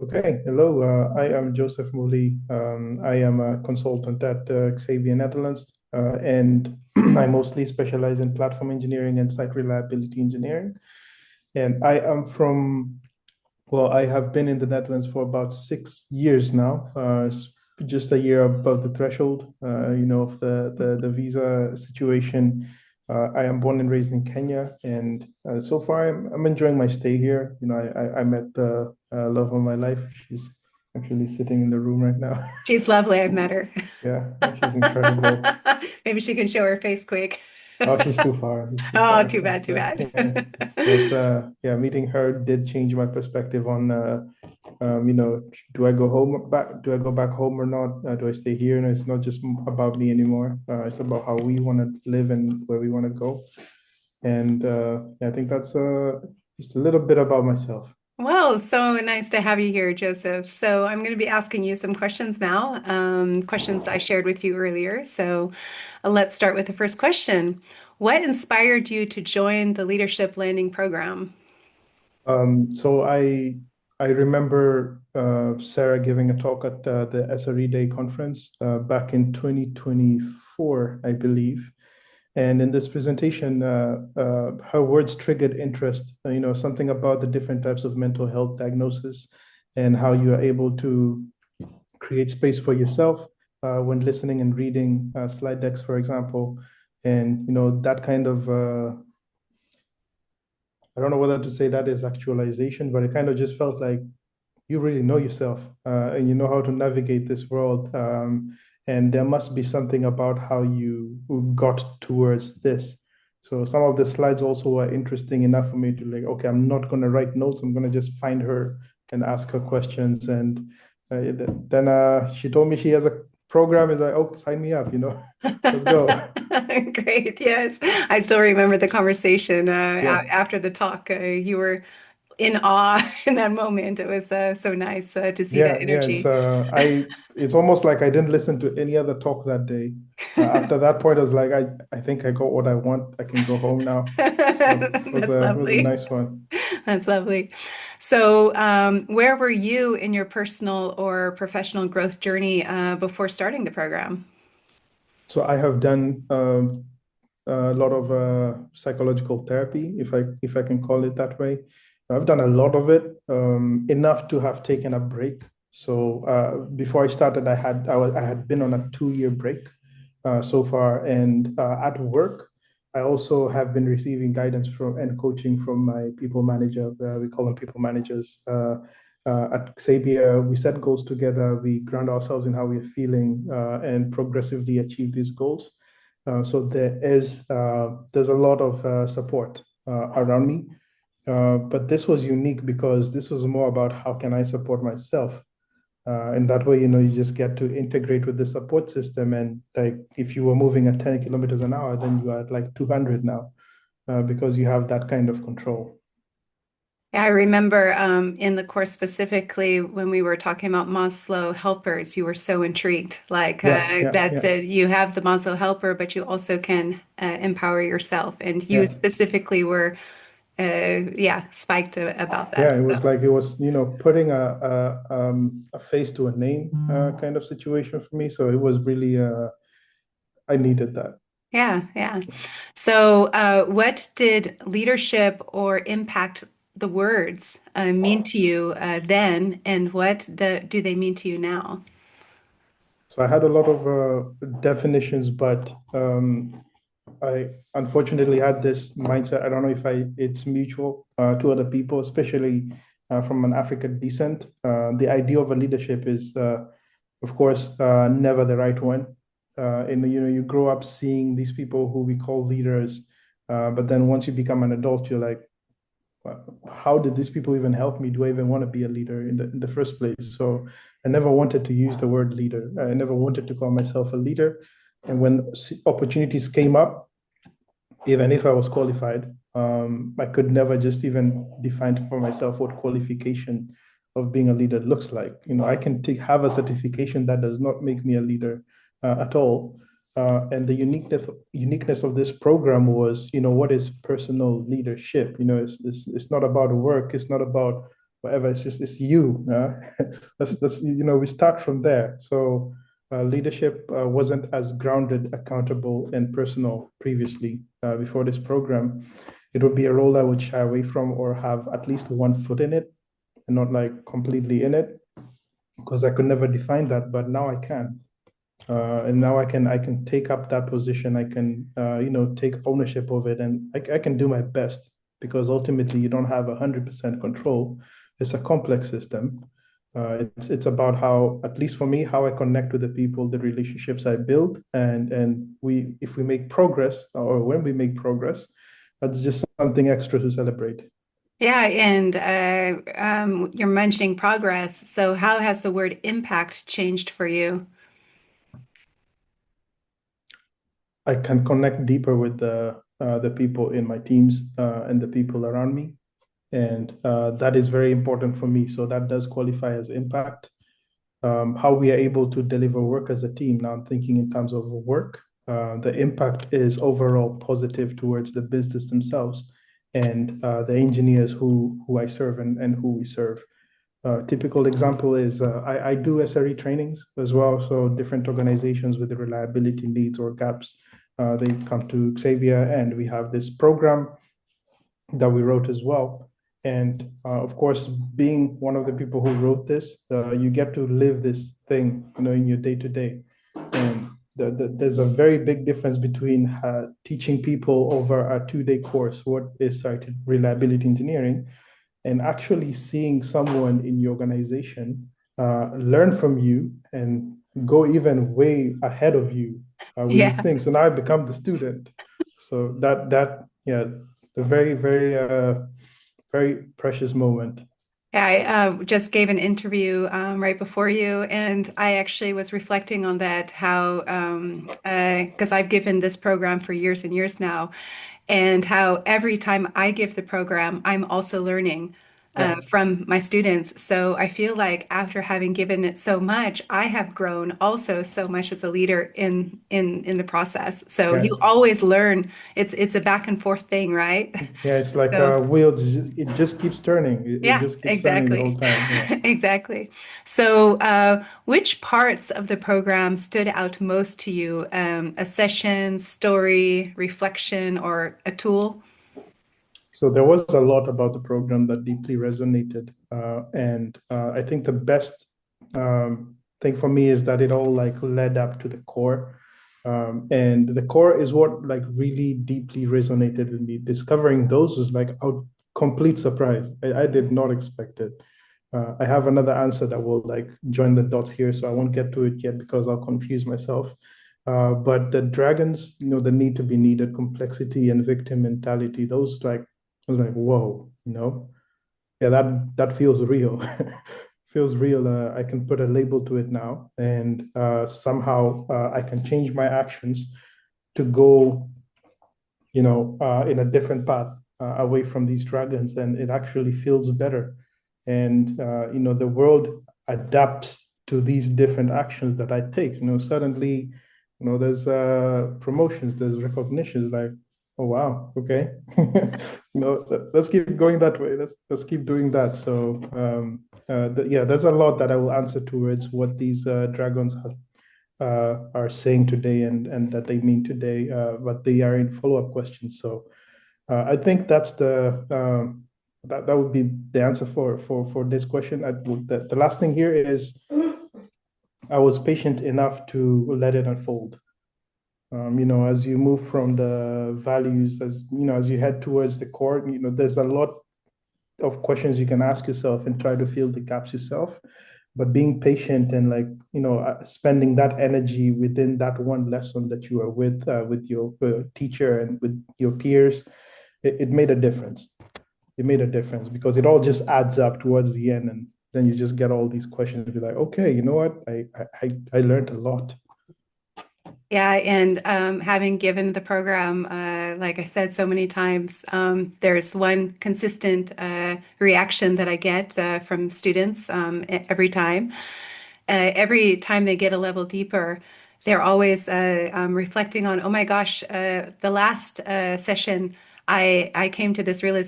Okay, hello. I am Joseph Mouli. I am a consultant at Xavier Netherlands, and I mostly specialize in platform engineering and site reliability engineering. And I am from, well, I have been in the Netherlands for about 6 years now. It's just a year above the threshold, of the visa situation. I am born and raised in Kenya, and so far I'm enjoying my stay here. I met the love of my life. She's actually sitting in the room right now. She's lovely. I've met her. Yeah, she's incredible. Maybe she can show her face quick. Oh, she's too far. She's too Oh, far. too bad, But too bad. yeah, it was yeah, meeting her did change my perspective on you know, do I go back home or not? Do I stay here? And it's not just about me anymore. It's about how we want to live and where we want to go. And I think that's just a little bit about myself. Well, so nice to have you here, Joseph. So I'm going to be asking you some questions now, questions I shared with you earlier. So let's start with the first question. What inspired you to join the Leadership Landing Program? So I remember Sarah giving a talk at the SRE Day conference back in 2024, I believe. And in this presentation, her words triggered interest, something about the different types of mental health diagnosis and how you are able to create space for yourself when listening and reading slide decks, for example. And, that kind of, I don't know whether to say that is actualization, but it kind of just felt like you really know yourself and you know how to navigate this world. And there must be something about how you got towards this. So some of the slides also were interesting enough for me to like, okay, I'm not going to write notes. I'm going to just find her and ask her questions. And then she told me she has a program. Is like, oh, sign me up, let's go. Great. Yes. I still remember the conversation Yeah. after the talk. You were in awe in that moment. It was so nice to see that Yeah, energy. it's almost like I didn't listen to any other talk that day. After that point, I was like, I think I got what I want. I can go home now. So That's it was a lovely. nice one. That's lovely. So, where were you in your personal or professional growth journey before starting the program? So I have done a lot of psychological therapy, if I can call it that way. I've done a lot of it, enough to have taken a break. So before I started, I had been on a 2 year break so far, and at work, I also have been receiving guidance from and coaching from my people manager. We call them people managers. At Xavier, we set goals together. We ground ourselves in how we're feeling and progressively achieve these goals. So there's a lot of support around me. But this was unique because this was more about how can I support myself. And that way, you just get to integrate with the support system. And like if you were moving at 10 kilometers an hour, then you are at like 200 now because you have that kind of control. Yeah, I remember in the course specifically when we were talking about Maslow helpers, you were so intrigued, like Yeah, yeah, that yeah, you have the Maslow helper, but you also can empower yourself. And you yeah. specifically were, yeah, spiked about Yeah, that. it was So, like it was, putting a face to a name kind of situation for me. So it was really I needed that. yeah, yeah. So, what did leadership or impact the words mean to you then, and what do they mean to you now? So I had a lot of definitions, but I unfortunately had this mindset. I don't know if it's mutual to other people, especially from an African descent. The idea of a leadership is, of course, never the right one. And you grow up seeing these people who we call leaders, but then once you become an adult, you're like, how did these people even help me? Do I even want to be a leader in the first place? So I never wanted to use the word leader. I never wanted to call myself a leader. And when opportunities came up, even if I was qualified, I could never just even define for myself what qualification of being a leader looks like. I can have a certification that does not make me a leader at all. And the uniqueness of this program was, what is personal leadership? It's not about work. It's not about whatever. It's you. That's we start from there. So leadership wasn't as grounded, accountable, and personal previously before this program. It would be a role I would shy away from or have at least one foot in it and not like completely in it because I could never define that, but now I can. And now I can take up that position. I can take ownership of it, and I can do my best because ultimately you don't have 100% control. It's a complex system. It's about how, at least for me, how I connect with the people, the relationships I build, and we if we make progress or when we make progress, that's just something extra to celebrate. Yeah, and you're mentioning progress. So how has the word impact changed for you? I can connect deeper with the people in my teams and the people around me, and that is very important for me. So that does qualify as impact. How we are able to deliver work as a team. Now I'm thinking in terms of work. The impact is overall positive towards the business themselves and the engineers who I serve and who we serve. Typical example is I do SRE trainings as well. So different organizations with the reliability needs or gaps, they come to Xavier, and we have this program that we wrote as well. And of course, being one of the people who wrote this, you get to live this thing, in your day to day. And there's a very big difference between teaching people over a 2-day course what is site reliability engineering and actually seeing someone in your organization learn from you and go even way ahead of you with these Yeah. things. So now I become the student. So yeah, a very, very, very precious moment. Yeah, I just gave an interview right before you, and I actually was reflecting on that, how because I've given this program for years and years now, and how every time I give the program, I'm also learning Yeah, from my students. So I feel like after having given it so much, I have grown also so much as a leader in the process. So yeah, you always learn. It's a back and forth thing, right? yeah. It's like So. a wheel. It just keeps turning. It Yeah, just keeps turning the whole exactly. time. Yeah. Exactly. So, which parts of the program stood out most to you? A session, story, reflection, or a tool? So there was a lot about the program that deeply resonated, and I think the best thing for me is that it all like led up to the core, and the core is what like really deeply resonated with me. Discovering those was like a complete surprise. I did not expect it. I have another answer that will like join the dots here, so I won't get to it yet because I'll confuse myself. But the dragons, the need to be needed, complexity and victim mentality, those like I was like, whoa, yeah, that feels real. Feels real. I can put a label to it now, and somehow I can change my actions to go, in a different path away from these dragons, and it actually feels better. And the world adapts to these different actions that I take. Suddenly, there's promotions, there's recognitions. Like, oh wow, okay, let's keep going that way. Let's keep doing that. So yeah, there's a lot that I will answer towards what these dragons are saying today and that they mean today, but they are in follow-up questions. So I think that would be the answer for this question. The last thing here is I was patient enough to let it unfold. As you move from the values, as you head towards the core, there's a lot of questions you can ask yourself and try to fill the gaps yourself. But being patient and like spending that energy within that one lesson that you are with your teacher and with your peers, it made a difference. It made a difference because it all just adds up towards the end, and then you just get all these questions. And be like, okay, you know what? I learned a lot. Yeah, and having given the program, like I said so many times, there's one consistent reaction that I get from students every time. Every time they get a level deeper, they're always reflecting on, oh my gosh, the last session, I came to this realization.